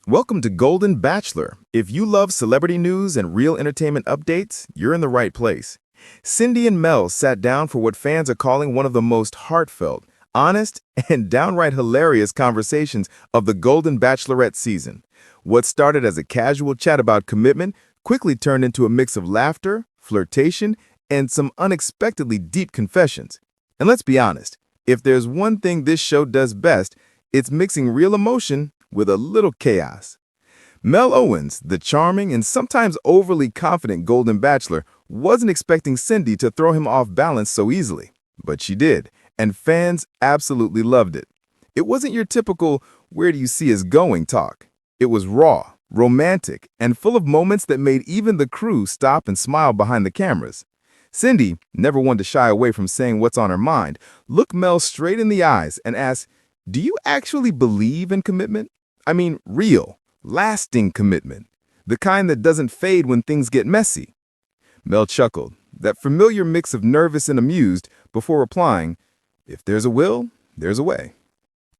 Welcome to Golden Bachelor. If you love celebrity news and real entertainment updates, you're in the right place. Cindy and Mel sat down for what fans are calling one of the most heartfelt, honest, and downright hilarious conversations of the Golden Bachelorette season. What started as a casual chat about commitment quickly turned into a mix of laughter, flirtation, and some unexpectedly deep confessions. And let's be honest, if there's one thing this show does best, it's mixing real emotion with a little chaos. Mel Owens, the charming and sometimes overly confident Golden Bachelor, wasn't expecting Cindy to throw him off balance so easily. But she did, and fans absolutely loved it. It wasn't your typical, where do you see us going talk. It was raw, romantic, and full of moments that made even the crew stop and smile behind the cameras. Cindy, never one to shy away from saying what's on her mind, looked Mel straight in the eyes and asked, "Do you actually believe in commitment? I mean, real, lasting commitment. The kind that doesn't fade when things get messy." Mel chuckled, that familiar mix of nervous and amused, before replying, "If there's a will, there's a way."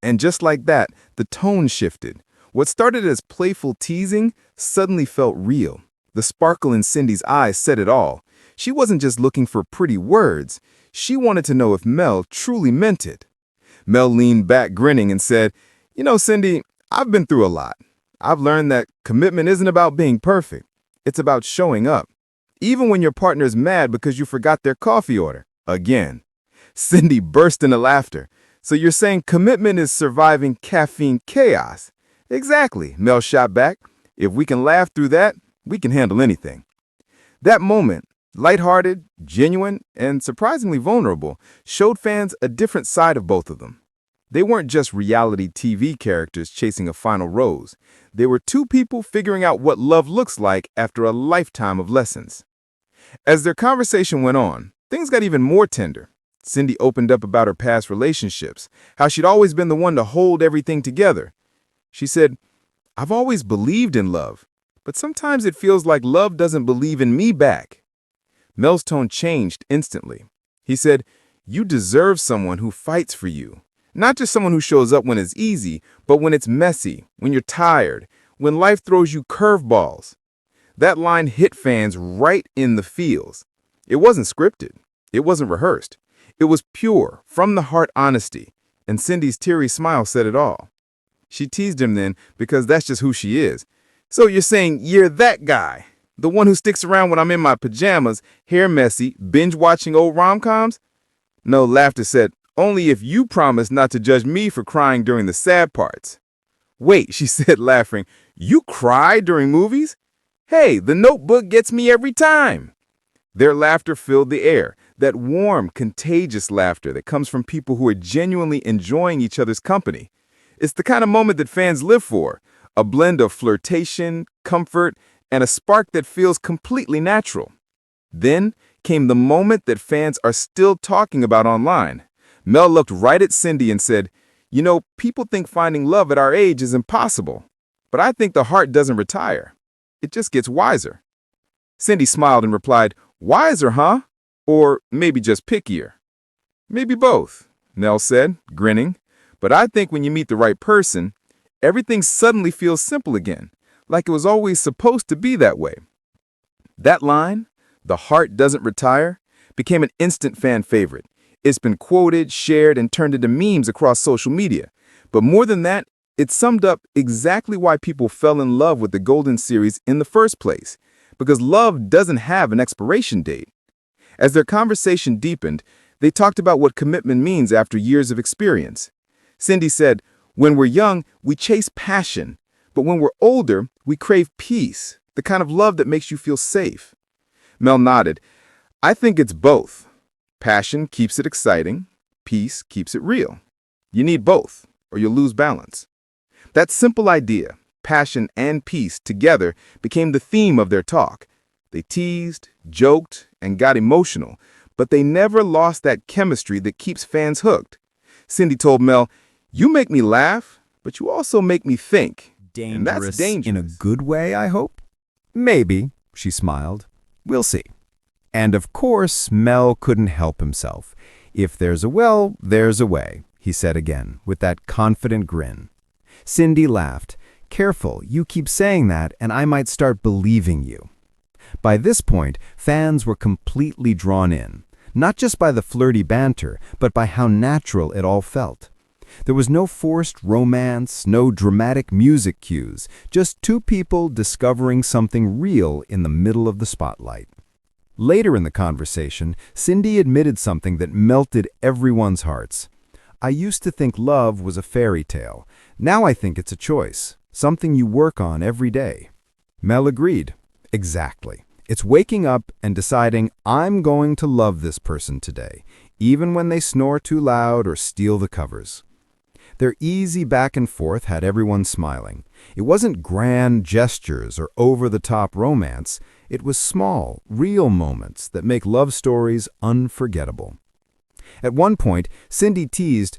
And just like that, the tone shifted. What started as playful teasing suddenly felt real. The sparkle in Cindy's eyes said it all. She wasn't just looking for pretty words. She wanted to know if Mel truly meant it. Mel leaned back grinning and said, "You know, Cindy, I've been through a lot. I've learned that commitment isn't about being perfect. It's about showing up, even when your partner's mad because you forgot their coffee order. Again." Cindy burst into laughter. "So you're saying commitment is surviving caffeine chaos?" "Exactly," Mel shot back. "If we can laugh through that, we can handle anything." That moment, lighthearted, genuine, and surprisingly vulnerable, showed fans a different side of both of them. They weren't just reality TV characters chasing a final rose. They were two people figuring out what love looks like after a lifetime of lessons. As their conversation went on, things got even more tender. Cindy opened up about her past relationships, how she'd always been the one to hold everything together. She said, "I've always believed in love, but sometimes it feels like love doesn't believe in me back." Mel's tone changed instantly. He said, "You deserve someone who fights for you. Not just someone who shows up when it's easy, but when it's messy, when you're tired, when life throws you curveballs." That line hit fans right in the feels. It wasn't scripted. It wasn't rehearsed. It was pure, from-the-heart honesty, and Cindy's teary smile said it all. She teased him then because that's just who she is. "So you're saying you're that guy? The one who sticks around when I'm in my pajamas, hair messy, binge-watching old rom-coms?" No, laughter said, "Only if you promise not to judge me for crying during the sad parts." "Wait," she said, laughing, "you cry during movies? Hey, The Notebook gets me every time." Their laughter filled the air, that warm, contagious laughter that comes from people who are genuinely enjoying each other's company. It's the kind of moment that fans live for, a blend of flirtation, comfort, and a spark that feels completely natural. Then came the moment that fans are still talking about online. Mel looked right at Cindy and said, "You know, people think finding love at our age is impossible, but I think the heart doesn't retire. It just gets wiser." Cindy smiled and replied, "Wiser, huh? Or maybe just pickier?" "Maybe both," Mel said, grinning. "But I think when you meet the right person, everything suddenly feels simple again, like it was always supposed to be that way." That line, "The heart doesn't retire," became an instant fan favorite. It's been quoted, shared, and turned into memes across social media. But more than that, it summed up exactly why people fell in love with the Golden series in the first place. Because love doesn't have an expiration date. As their conversation deepened, they talked about what commitment means after years of experience. Cindy said, "When we're young, we chase passion. But when we're older, we crave peace, the kind of love that makes you feel safe." Mel nodded. "I think it's both. Passion keeps it exciting. Peace keeps it real. You need both, or you'll lose balance." That simple idea, passion and peace together, became the theme of their talk. They teased, joked, and got emotional, but they never lost that chemistry that keeps fans hooked. Cindy told Mel, "You make me laugh, but you also make me think." And that's dangerous. In a good way, I hope? Maybe, she smiled. We'll see. And of course, Mel couldn't help himself. If there's a will, there's a way, he said again, with that confident grin. Cindy laughed. Careful, you keep saying that, and I might start believing you." By this point, fans were completely drawn in, not just by the flirty banter, but by how natural it all felt. There was no forced romance, no dramatic music cues, just two people discovering something real in the middle of the spotlight. Later in the conversation, Cindy admitted something that melted everyone's hearts. "I used to think love was a fairy tale. Now I think it's a choice, something you work on every day." Mel agreed. Exactly. It's waking up and deciding, "I'm going to love this person today," even when they snore too loud or steal the covers. Their easy back and forth had everyone smiling. It wasn't grand gestures or over-the-top romance. It was small, real moments that make love stories unforgettable. At one point, Cindy teased,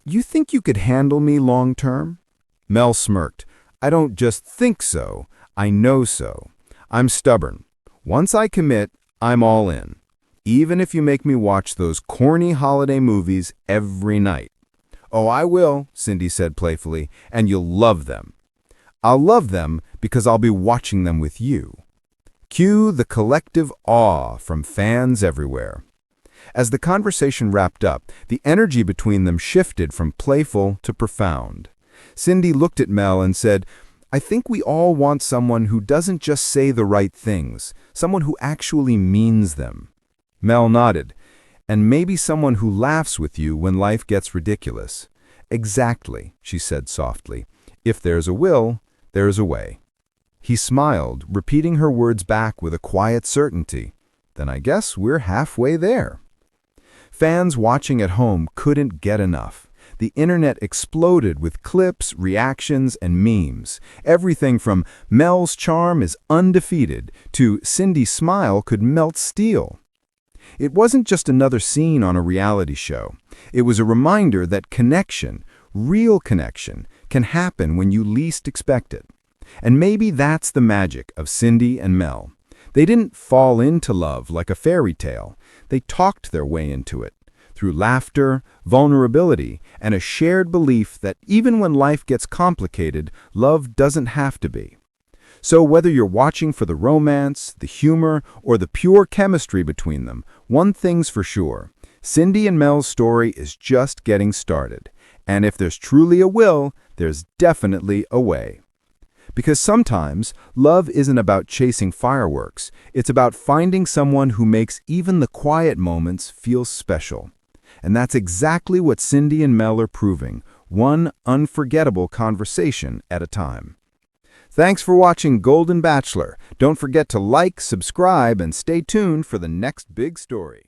"You think you could handle me long-term?" Mel smirked. "I don't just think so, I know so. I'm stubborn. Once I commit, I'm all in. Even if you make me watch those corny holiday movies every night." "Oh, I will," Cindy said playfully, "and you'll love them." "I'll love them because I'll be watching them with you." Cue the collective awe from fans everywhere. As the conversation wrapped up, the energy between them shifted from playful to profound. Cindy looked at Mel and said, "I think we all want someone who doesn't just say the right things, someone who actually means them." Mel nodded. "And maybe someone who laughs with you when life gets ridiculous." "Exactly," she said softly. "If there's a will, there's a way." He smiled, repeating her words back with a quiet certainty. "Then I guess we're halfway there." Fans watching at home couldn't get enough. The internet exploded with clips, reactions, and memes. Everything from "Mel's charm is undefeated" to "Cindy's smile could melt steel." It wasn't just another scene on a reality show. It was a reminder that connection, real connection, can happen when you least expect it. And maybe that's the magic of Cindy and Mel. They didn't fall into love like a fairy tale. They talked their way into it, through laughter, vulnerability, and a shared belief that even when life gets complicated, love doesn't have to be. So whether you're watching for the romance, the humor, or the pure chemistry between them, one thing's for sure: Cindy and Mel's story is just getting started. And if there's truly a will, there's definitely a way. Because sometimes, love isn't about chasing fireworks. It's about finding someone who makes even the quiet moments feel special. And that's exactly what Cindy and Mel are proving, one unforgettable conversation at a time. Thanks for watching Golden Bachelor. Don't forget to like, subscribe, and stay tuned for the next big story.